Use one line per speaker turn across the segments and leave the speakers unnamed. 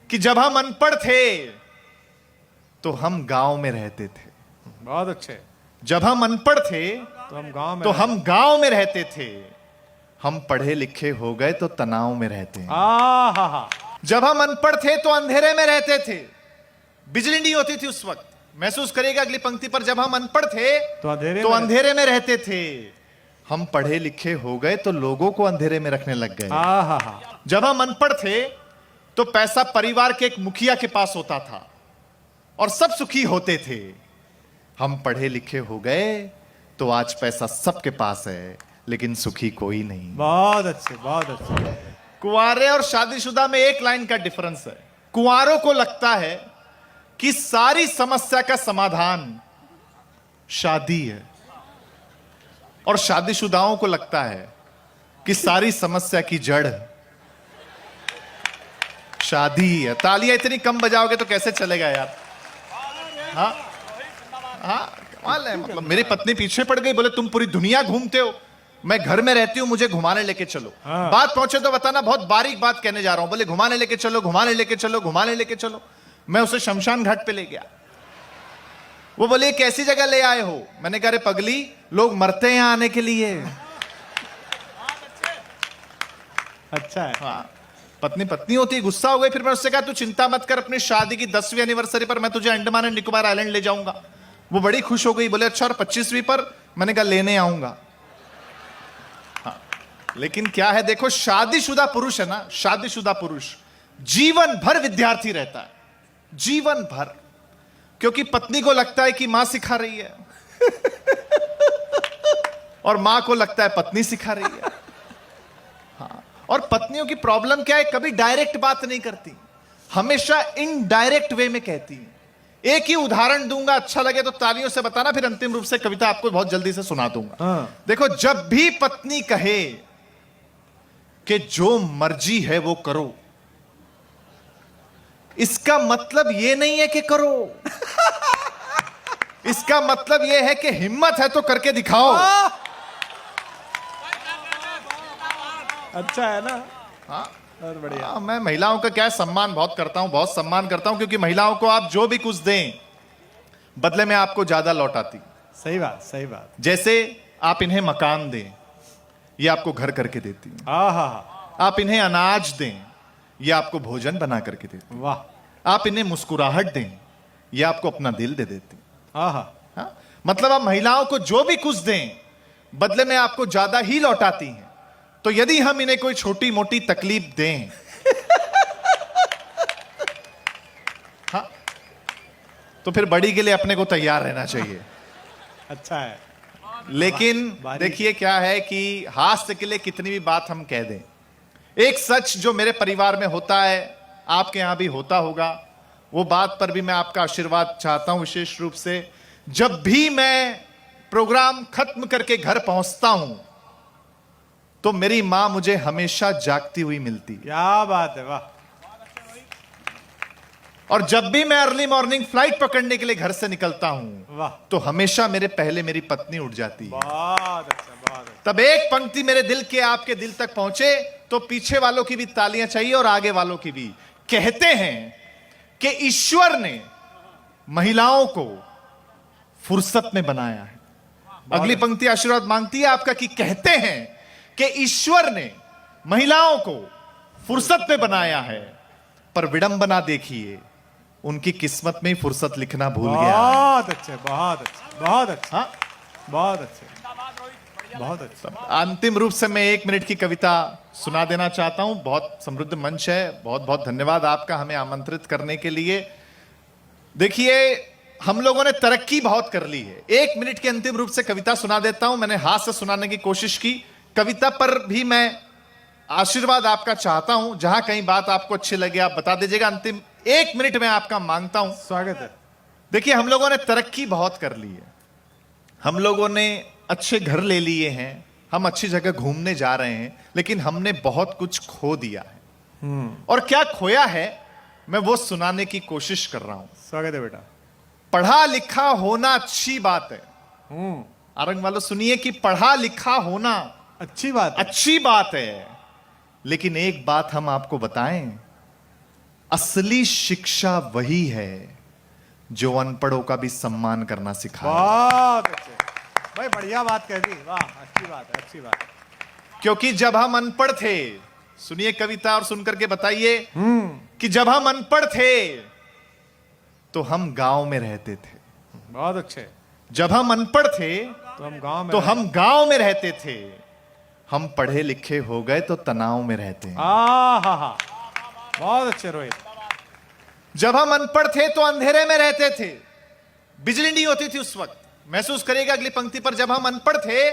कि जब हम अनपढ़ थे तो हम गांव में रहते थे।
बहुत अच्छे।
जब हम अनपढ़ थे
तो हम गांव में
रहते थे। हम पढ़े लिखे हो गए तो तनाव में रहते हैं।
हा।
जब हम अनपढ़ थे तो अंधेरे में रहते थे, बिजली नहीं होती थी उस वक्त। महसूस करिएगा अगली पंक्ति पर, जब हम अनपढ़ थे तो अंधेरे में रहते थे। हम पढ़े लिखे हो गए तो लोगों को अंधेरे में रखने लग गए। जब हम अनपढ़ थे तो पैसा परिवार के एक मुखिया के पास होता था और सब सुखी होते थे। हम पढ़े लिखे हो गए तो आज पैसा सबके पास है लेकिन सुखी कोई नहीं।
बहुत अच्छे, बहुत अच्छे।
कुंवारे और शादीशुदा में एक लाइन का डिफरेंस है। कुंवारों को लगता है कि सारी समस्या का समाधान शादी है और शादीशुदाओं को लगता है कि सारी समस्या की जड़ शादी ही है। तालियां इतनी कम बजाओगे तो कैसे चलेगा यार? हाँ हाँ, कमाल है। मतलब मेरी पत्नी पीछे पड़ गई, बोले तुम पूरी दुनिया घूमते हो, मैं घर में रहती हूं, मुझे घुमाने लेके चलो। बात पहुंचे तो बताना, बहुत बारीक बात कहने जा रहा हूं। बोले घुमाने लेके चलो, घुमाने लेके चलो, घुमाने लेके चलो। मैं उसे शमशान घाट पे ले गया। वो बोले कैसी जगह ले आए हो? मैंने कहा रे पगली, लोग मरते हैं आने के लिए।
अच्छा है।
हाँ, पत्नी पत्नी होती, गुस्सा हो गई। फिर मैं उससे कहा तू चिंता मत कर, अपनी शादी की 10वीं एनिवर्सरी पर मैं तुझे अंडमान एंड निकोबार आइलैंड ले जाऊंगा। वो बड़ी खुश हो गई, बोले अच्छा और 25वीं पर? मैंने कहा लेने आऊंगा। हाँ, लेकिन क्या है, देखो शादीशुदा पुरुष है ना, शादीशुदा पुरुष जीवन भर विद्यार्थी रहता है, जीवन भर। क्योंकि पत्नी को लगता है कि मां सिखा रही है और मां को लगता है पत्नी सिखा रही है। हाँ, और पत्नियों की प्रॉब्लम क्या है, कभी डायरेक्ट बात नहीं करती, हमेशा इनडायरेक्ट वे में कहती है। एक ही उदाहरण दूंगा, अच्छा लगे तो तालियों से बताना, फिर अंतिम रूप से कविता आपको बहुत जल्दी से सुना दूंगा। देखो, जब भी पत्नी कहे कि जो मर्जी है वो करो, इसका मतलब यह नहीं है कि करो, इसका मतलब यह है कि हिम्मत है तो करके दिखाओ।
अच्छा है ना?
हाँ,
और बढ़िया।
मैं महिलाओं का क्या सम्मान बहुत करता हूं, बहुत सम्मान करता हूं, क्योंकि महिलाओं को आप जो भी कुछ दें बदले में आपको ज्यादा लौटाती।
सही बात, सही बात।
जैसे आप इन्हें मकान दें, ये आपको घर करके देती है। आप इन्हें अनाज दें, ये आपको भोजन बना करके देती।
वाह।
आप इन्हें मुस्कुराहट दें, ये आपको अपना दिल दे देती।
हाँ,
मतलब आप महिलाओं को जो भी कुछ दें बदले में आपको ज्यादा ही लौटाती हैं। तो यदि हम इन्हें कोई छोटी मोटी तकलीफ दें हाँ, तो फिर बड़ी के लिए अपने को तैयार रहना चाहिए।
अच्छा है।
लेकिन देखिए क्या है कि हास्य के लिए कितनी भी बात हम कह दें, एक सच जो मेरे परिवार में होता है, आपके यहां भी होता होगा, वो बात पर भी मैं आपका आशीर्वाद चाहता हूं विशेष रूप से। जब भी मैं प्रोग्राम खत्म करके घर पहुंचता हूं तो मेरी मां मुझे हमेशा जागती हुई मिलती है।
क्या बात है, वाह।
और जब भी मैं अर्ली मॉर्निंग फ्लाइट पकड़ने के लिए घर से निकलता हूं,
वाह,
तो हमेशा मेरे पहले मेरी पत्नी उठ जाती है।
बहुत अच्छा, बहुत अच्छा।
तब एक पंक्ति मेरे दिल के आपके दिल तक पहुंचे तो पीछे वालों की भी तालियां चाहिए और आगे वालों की भी। कहते हैं कि ईश्वर ने महिलाओं को फुर्सत में बनाया है। अगली पंक्ति आशीर्वाद मांगती है आपका कि कहते हैं कि ईश्वर ने महिलाओं को फुर्सत में बनाया है, पर विडंबना देखिए, उनकी किस्मत में ही फुर्सत लिखना भूल गया।
बहुत अच्छे, बहुत अच्छे, बहुत अच्छे।
हाँ,
बहुत अच्छे, बहुत अच्छे।
अंतिम रूप से मैं 1 मिनट की कविता सुना देना चाहता हूं। बहुत समृद्ध मंच है, बहुत बहुत धन्यवाद आपका हमें आमंत्रित करने के लिए। देखिए, हम लोगों ने तरक्की बहुत कर ली है। 1 मिनट के अंतिम रूप से कविता सुना देता हूं। मैंने हाथ से सुनाने की कोशिश की, कविता पर भी मैं आशीर्वाद आपका चाहता हूं। जहां कहीं बात आपको अच्छी लगे आप बता दीजिएगा। अंतिम 1 मिनट में आपका मांगता हूं।
स्वागत है।
देखिए, हम लोगों ने तरक्की बहुत कर ली है, हम लोगों ने अच्छे घर ले लिए हैं, हम अच्छी जगह घूमने जा रहे हैं, लेकिन हमने बहुत कुछ खो दिया है। और क्या खोया है मैं वो सुनाने की कोशिश कर रहा हूं।
स्वागत है बेटा।
पढ़ा लिखा होना अच्छी बात है। आरंग वालों सुनिए कि पढ़ा लिखा होना
अच्छी बात है,
अच्छी बात है, लेकिन एक बात हम आपको बताएं, असली शिक्षा वही है जो अनपढ़ों का भी सम्मान करना सिखाए।
बहुत अच्छे भाई, बढ़िया बात कह दी, वाह अच्छी बात है, अच्छी बात है।
क्योंकि जब हम अनपढ़ थे, सुनिए कविता और सुनकर के बताइए कि जब हम अनपढ़ थे तो हम गांव में रहते थे।
बहुत अच्छे।
जब हम अनपढ़ थे
तो हम गांव में
रहते थे। हम पढ़े लिखे हो गए तो तनाव में रहते हैं।
हा, बहुत अच्छे रोहित।
जब हम अनपढ़ थे तो अंधेरे में रहते थे, बिजली नहीं होती थी उस वक्त। महसूस करिएगा अगली पंक्ति पर, जब हम अनपढ़ थे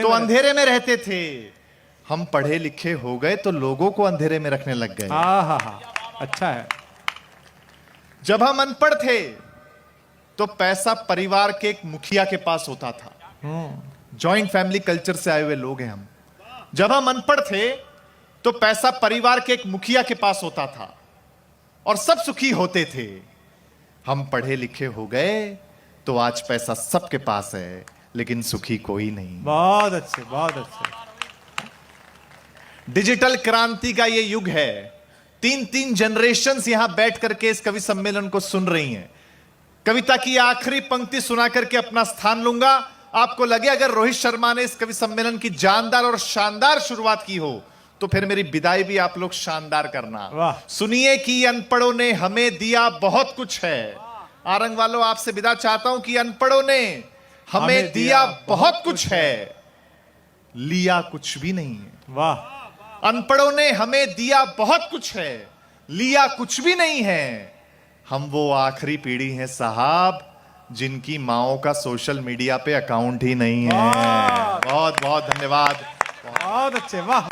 तो अंधेरे में रहते थे। हम पढ़े लिखे हो गए तो लोगों को अंधेरे में रखने लग गए।
हा, अच्छा है।
जब हम अनपढ़ थे तो पैसा परिवार के एक मुखिया के पास होता था। जॉइंट फैमिली कल्चर से आए हुए लोग हैं हम। जब हम अनपढ़ थे तो पैसा परिवार के एक मुखिया के पास होता था और सब सुखी होते थे। हम पढ़े लिखे हो गए तो आज पैसा सबके पास है लेकिन सुखी कोई नहीं।
बहुत अच्छे, बहुत अच्छे।
डिजिटल क्रांति का ये युग है। 3 जनरेशन्स यहां बैठ करके इस कवि सम्मेलन को सुन रही हैं। कविता की आखिरी पंक्ति सुना करके अपना स्थान लूंगा। आपको लगे अगर रोहित शर्मा ने इस कवि सम्मेलन की जानदार और शानदार शुरुआत की हो तो फिर मेरी विदाई भी आप लोग शानदार करना। सुनिए कि अनपढ़ों ने हमें दिया बहुत कुछ है। आरंग वालों, आपसे विदा चाहता हूं कि अनपढ़ों ने हमें दिया बहुत कुछ है, लिया कुछ भी नहीं है।
वाह।
अनपढ़ों ने हमें दिया बहुत कुछ है, लिया कुछ भी नहीं है। हम वो आखिरी पीढ़ी हैं साहब जिनकी माओं का सोशल मीडिया पे अकाउंट ही नहीं है। बहुत बहुत धन्यवाद।
बहुत अच्छे, वाह।